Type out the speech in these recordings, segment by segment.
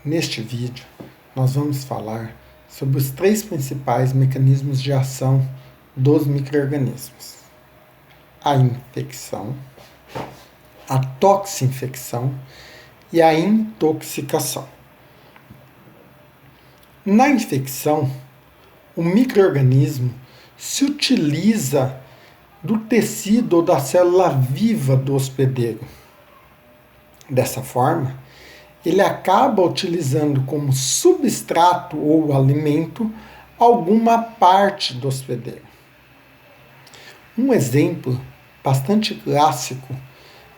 Neste vídeo, nós vamos falar sobre os 3 principais mecanismos de ação dos micro-organismos: a infecção, a toxinfecção e a intoxicação. Na infecção, o micro-organismo se utiliza do tecido ou da célula viva do hospedeiro. Dessa forma, ele acaba utilizando como substrato ou alimento alguma parte do hospedeiro. Um exemplo bastante clássico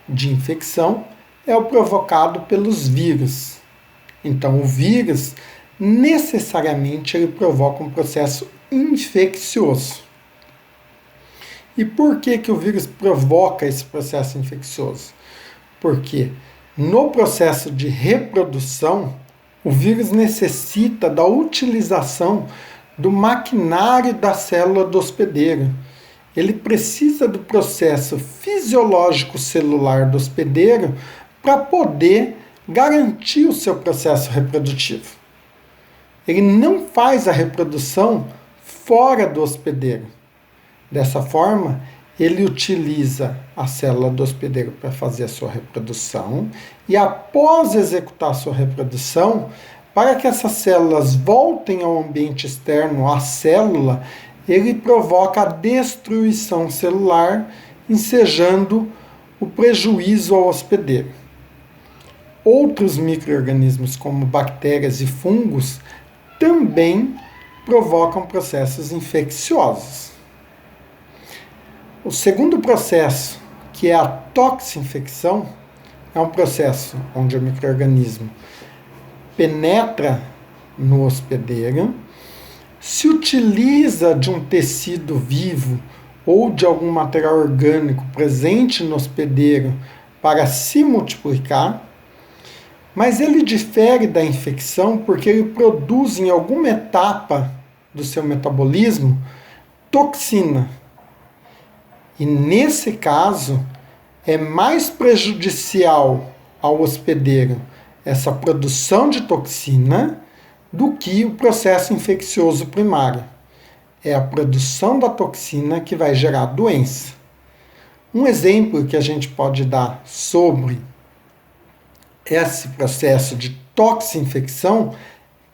de infecção é o provocado pelos vírus. Então, o vírus necessariamente ele provoca um processo infeccioso. E por que o vírus provoca esse processo infeccioso? Porque no processo de reprodução, o vírus necessita da utilização do maquinário da célula do hospedeiro. Ele precisa do processo fisiológico celular do hospedeiro para poder garantir o seu processo reprodutivo. Ele não faz a reprodução fora do hospedeiro. Dessa forma, ele utiliza a célula do hospedeiro para fazer a sua reprodução e, após executar a sua reprodução, para que essas células voltem ao ambiente externo, à célula, ele provoca a destruição celular, ensejando o prejuízo ao hospedeiro. Outros micro-organismos, como bactérias e fungos, também provocam processos infecciosos. O segundo processo, que é a toxinfecção, é um processo onde o micro-organismo penetra no hospedeiro, se utiliza de um tecido vivo ou de algum material orgânico presente no hospedeiro para se multiplicar, mas ele difere da infecção porque ele produz em alguma etapa do seu metabolismo toxina. E nesse caso, é mais prejudicial ao hospedeiro essa produção de toxina do que o processo infeccioso primário. É a produção da toxina que vai gerar doença. Um exemplo que a gente pode dar sobre esse processo de toxinfecção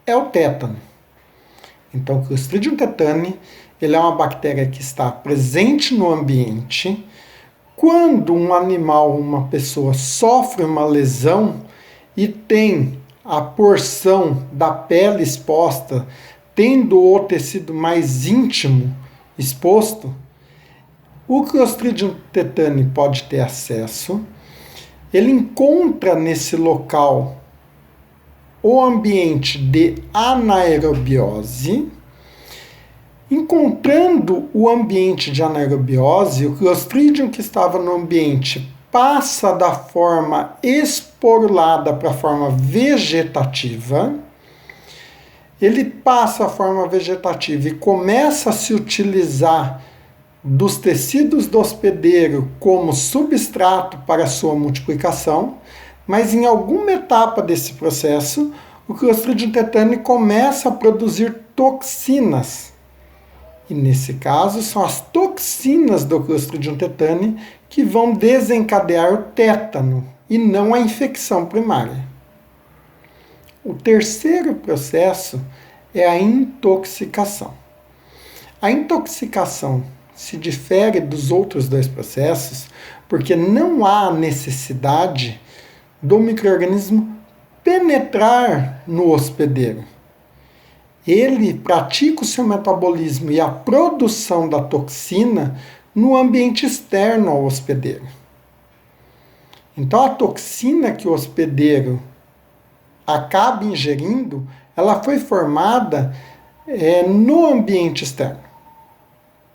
é o tétano. Então, o Clostridium tetani, ele é uma bactéria que está presente no ambiente. Quando um animal, uma pessoa, sofre uma lesão e tem a porção da pele exposta, tendo o tecido mais íntimo exposto, o Clostridium tetani pode ter acesso. Ele encontra nesse local o ambiente de anaerobiose. Encontrando o ambiente de anaerobiose, o Clostridium que estava no ambiente passa da forma esporulada para a forma vegetativa. Ele passa a forma vegetativa e começa a se utilizar dos tecidos do hospedeiro como substrato para a sua multiplicação, mas em alguma etapa desse processo, o Clostridium tetani começa a produzir toxinas. E nesse caso, são as toxinas do Clostridium tetani que vão desencadear o tétano e não a infecção primária. O terceiro processo é a intoxicação. A intoxicação se difere dos outros 2 processos porque não há necessidade do micro-organismo penetrar no hospedeiro. Ele pratica o seu metabolismo e a produção da toxina no ambiente externo ao hospedeiro. Então, a toxina que o hospedeiro acaba ingerindo, ela foi formada no ambiente externo.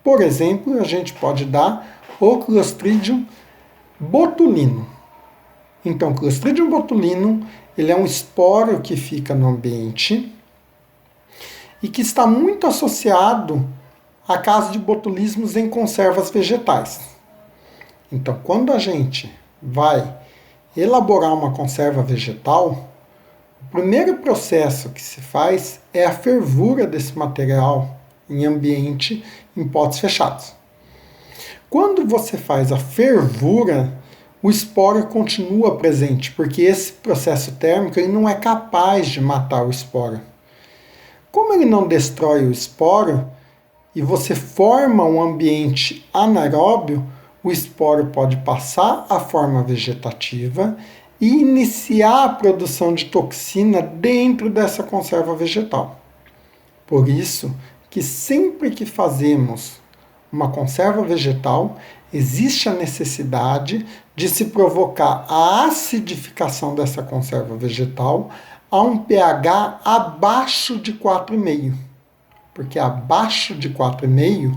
Por exemplo, a gente pode dar o Clostridium botulinum. Então, o Clostridium botulinum, ele é um esporo que fica no ambiente e que está muito associado a casos de botulismos em conservas vegetais. Então, quando a gente vai elaborar uma conserva vegetal, O primeiro processo que se faz é a fervura desse material em ambiente em potes fechados. Quando você faz a fervura, o esporo continua presente, porque esse processo térmico ele não é capaz de matar o esporo. Como ele não destrói o esporo e você forma um ambiente anaeróbio, o esporo pode passar à forma vegetativa e iniciar a produção de toxina dentro dessa conserva vegetal. Por isso que sempre que fazemos uma conserva vegetal, existe a necessidade de se provocar a acidificação dessa conserva vegetal a um pH abaixo de 4,5. Porque abaixo de 4,5,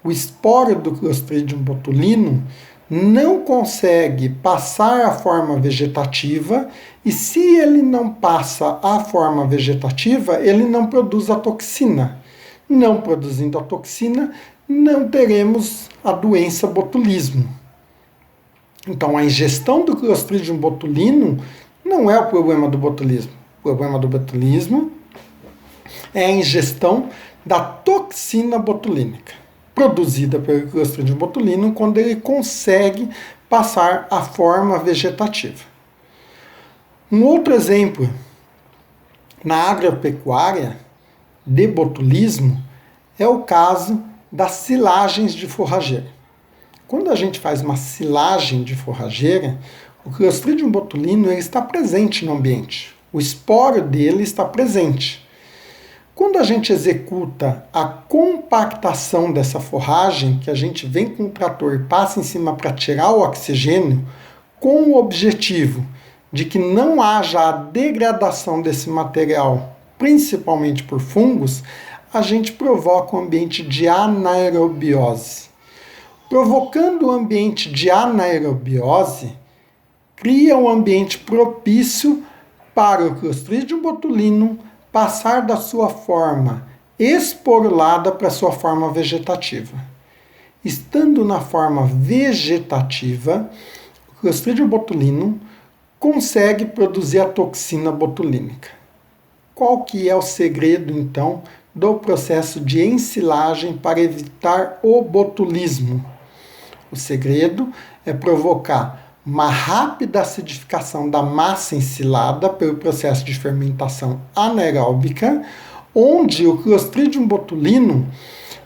o esporo do Clostridium botulinum não consegue passar a forma vegetativa e se ele não passa a forma vegetativa, ele não produz a toxina. Não produzindo a toxina, não teremos a doença botulismo. Então, a ingestão do Clostridium botulinum não é o problema do botulismo. O problema do botulismo é a ingestão da toxina botulínica, produzida pelo Clostridium botulinum quando ele consegue passar a forma vegetativa. Um outro exemplo, na agropecuária, de botulismo, é o caso das silagens de forrageira. Quando a gente faz uma silagem de forrageira, o Clostridium botulinum ele está presente no ambiente. O esporo dele está presente. Quando a gente executa a compactação dessa forragem, que a gente vem com o trator e passa em cima para tirar o oxigênio, com o objetivo de que não haja a degradação desse material, principalmente por fungos, a gente provoca um ambiente de anaerobiose. Provocando o ambiente de anaerobiose, cria um ambiente propício para o Clostridium botulinum passar da sua forma esporulada para a sua forma vegetativa. Estando na forma vegetativa, o Clostridium botulinum consegue produzir a toxina botulínica. Qual que é o segredo, então, do processo de ensilagem para evitar o botulismo? O segredo é provocar uma rápida acidificação da massa ensilada pelo processo de fermentação anaeróbica, onde o Clostridium botulinum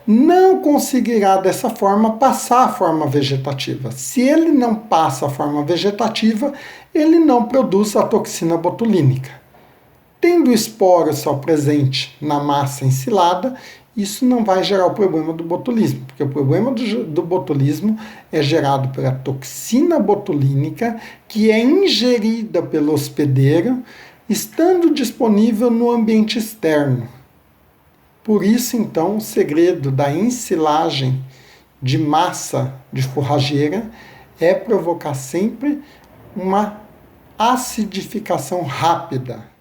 não conseguirá dessa forma passar a forma vegetativa. Se ele não passa a forma vegetativa, ele não produz a toxina botulínica. Tendo o esporo só presente na massa ensilada, isso não vai gerar o problema do botulismo, porque o problema do botulismo é gerado pela toxina botulínica que é ingerida pelo hospedeiro, estando disponível no ambiente externo. Por isso, então, o segredo da ensilagem de massa de forrageira é provocar sempre uma acidificação rápida.